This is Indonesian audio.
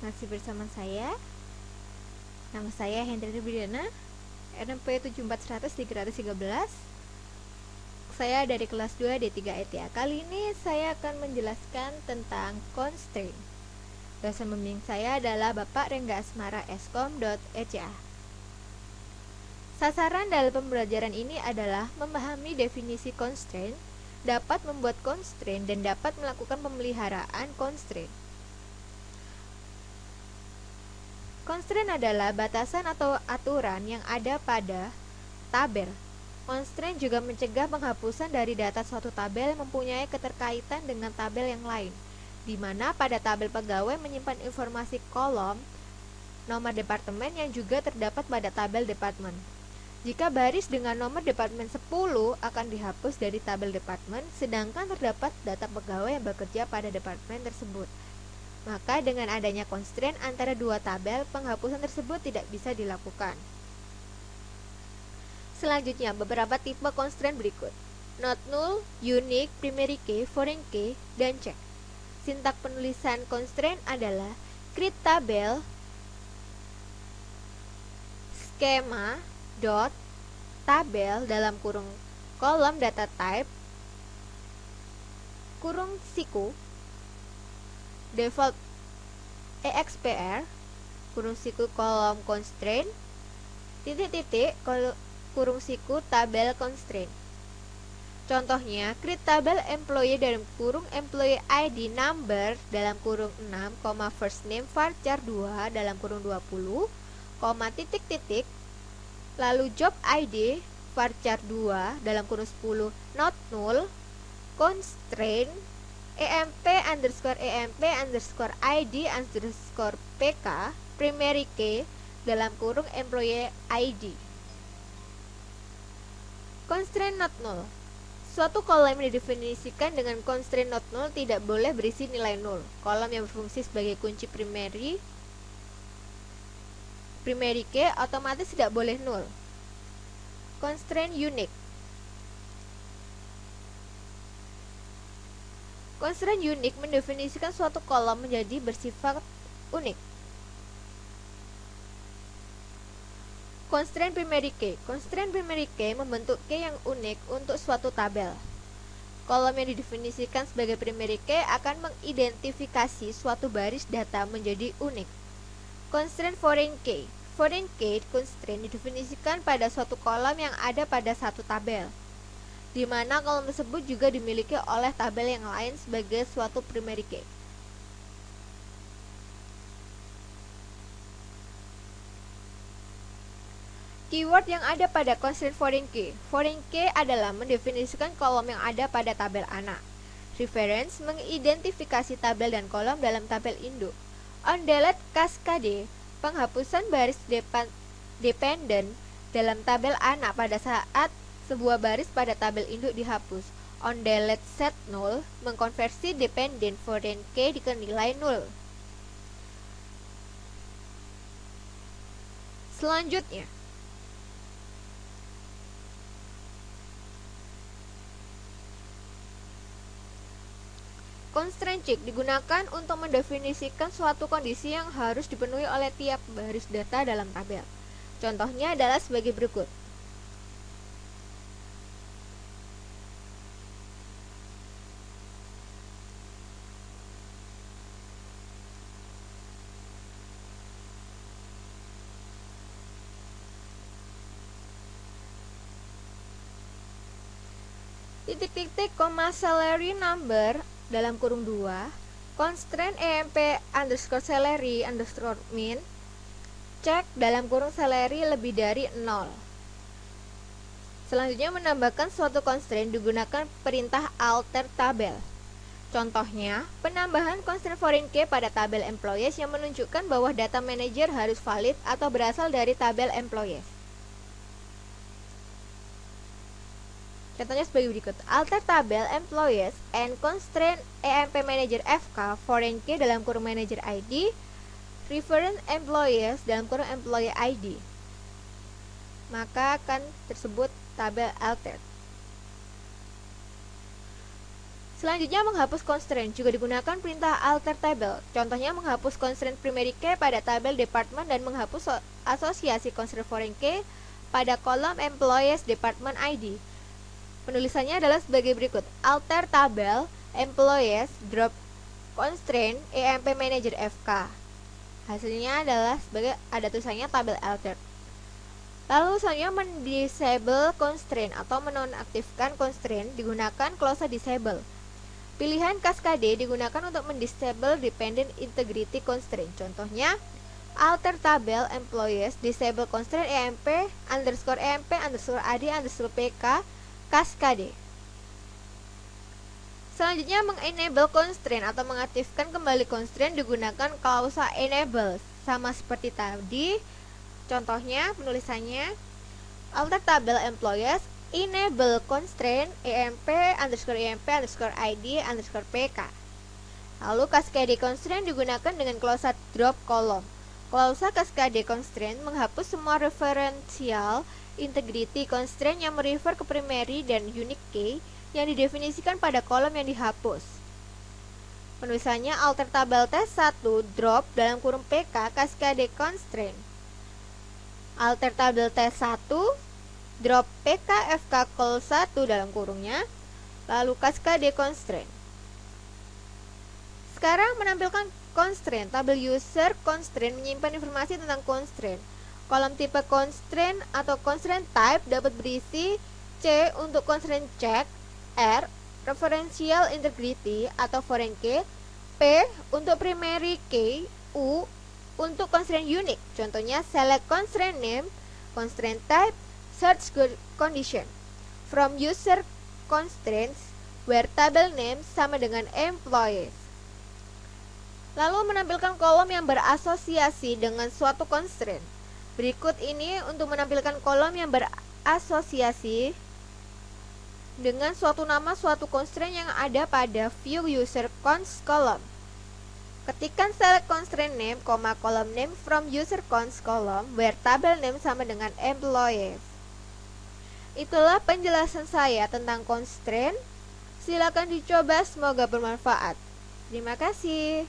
Masih bersama saya. Nama saya Hendra Bidana, NMP 74100-313. Saya dari kelas 2 D3 ETA. Kali ini saya akan menjelaskan tentang constraint. Dosen pembimbing saya adalah Bapak Rengga Asmara Eskom.eca. Sasaran dalam pembelajaran ini adalah memahami definisi constraint, dapat membuat constraint, dan dapat melakukan pemeliharaan constraint. Constraint adalah batasan atau aturan yang ada pada tabel. Constraint juga mencegah penghapusan dari data suatu tabel yang mempunyai keterkaitan dengan tabel yang lain, di mana pada tabel pegawai menyimpan informasi kolom, nomor departemen yang juga terdapat pada tabel departemen. Jika baris dengan nomor departemen 10 akan dihapus dari tabel departemen, sedangkan terdapat data pegawai yang bekerja pada departemen tersebut. Maka dengan adanya constraint antara dua tabel, penghapusan tersebut tidak bisa dilakukan. Selanjutnya, beberapa tipe constraint berikut: not null, unique, primary key, foreign key, dan check. Sintak penulisan constraint adalah create tabel skema dot tabel dalam kurung kolom data type kurung siku default expr kurung siku kolom constraint titik-titik kurung siku tabel constraint. Contohnya, create tabel employee dalam kurung employee ID number dalam kurung 6, first name varchar 2 dalam kurung 20, titik-titik, lalu job ID varchar 2 dalam kurung 10 not null, constraint emp underscore id underscore pk primary key dalam kurung employee ID. Constraint not null. Suatu kolom yang didefinisikan dengan constraint not null tidak boleh berisi nilai null. Kolom yang berfungsi sebagai kunci primary key otomatis tidak boleh null. Constraint unique. Constraint unique mendefinisikan suatu kolom menjadi bersifat unik. Constraint primary key. Constraint primary key membentuk key yang unik untuk suatu tabel. Kolom yang didefinisikan sebagai primary key akan mengidentifikasi suatu baris data menjadi unik. Constraint foreign key. Foreign key constraint didefinisikan pada suatu kolom yang ada pada satu tabel, di mana kolom tersebut juga dimiliki oleh tabel yang lain sebagai suatu primary key. Keyword yang ada pada constraint foreign key. Foreign key adalah mendefinisikan kolom yang ada pada tabel anak. Reference mengidentifikasi tabel dan kolom dalam tabel induk. On delete cascade, penghapusan baris dependent dalam tabel anak pada saat sebuah baris pada tabel induk dihapus. On delete set null, mengkonversi dependent foreign key ke nilai null. Selanjutnya, constraint check digunakan untuk mendefinisikan suatu kondisi yang harus dipenuhi oleh tiap baris data dalam tabel. Contohnya adalah sebagai berikut. Titik-titik, salary number dalam kurung 2, constraint emp underscore salary underscore min, cek dalam kurung salary lebih dari 0. Selanjutnya, menambahkan suatu constraint digunakan perintah alter tabel. Contohnya, penambahan constraint foreign key pada tabel employees yang menunjukkan bahwa data manager harus valid atau berasal dari tabel employees. Contohnya sebagai berikut. Alter tabel employees and constraint emp manager fk foreign key dalam kurung manager ID reference employees dalam kurung employee ID. Maka akan tersebut tabel altered. Selanjutnya, menghapus constraint juga digunakan perintah alter table. Contohnya, menghapus constraint primary key pada tabel department dan menghapus asosiasi constraint foreign key pada kolom employees department ID. Penulisannya adalah sebagai berikut: alter tabel employees drop constraint EMP manager FK. Hasilnya adalah sebagai ada tulisannya tabel altered. Lalu selanjutnya, mendisable constraint atau menonaktifkan constraint digunakan clause disable. Pilihan Cascade digunakan untuk mendisable dependent integrity constraint. Contohnya, alter tabel employees disable constraint EMP AD PK Cascade. Selanjutnya, mengenable constraint atau mengaktifkan kembali constraint digunakan klausa enable. Sama seperti tadi, contohnya penulisannya alter tabel employees enable constraint EMP ID PK. Lalu cascade constraint digunakan dengan klausa drop column. Klausa cascade constraint menghapus semua referential integrity constraint yang merefer ke primary dan unique key yang didefinisikan pada kolom yang dihapus. Penulisannya alter tabel T1 drop dalam kurung PK cascade constraint. Alter tabel T1 drop PK FK call 1 dalam kurungnya, lalu cascade constraint. Sekarang menampilkan constraint. Tabel user constraint menyimpan informasi tentang constraint. Kolom tipe constraint atau constraint type dapat berisi C untuk constraint check, R referential integrity atau foreign key, P untuk primary key, U untuk constraint unique. Contohnya select constraint name, constraint type, search condition. From user constraints where table name sama dengan employees. Lalu menampilkan kolom yang berasosiasi dengan suatu constraint. Berikut ini untuk menampilkan kolom yang berasosiasi dengan suatu nama suatu constraint yang ada pada view user cons column. Ketikkan select constraint name, kolom name from user cons column where table name sama dengan employees. Itulah penjelasan saya tentang constraint. Silakan dicoba, semoga bermanfaat. Terima kasih.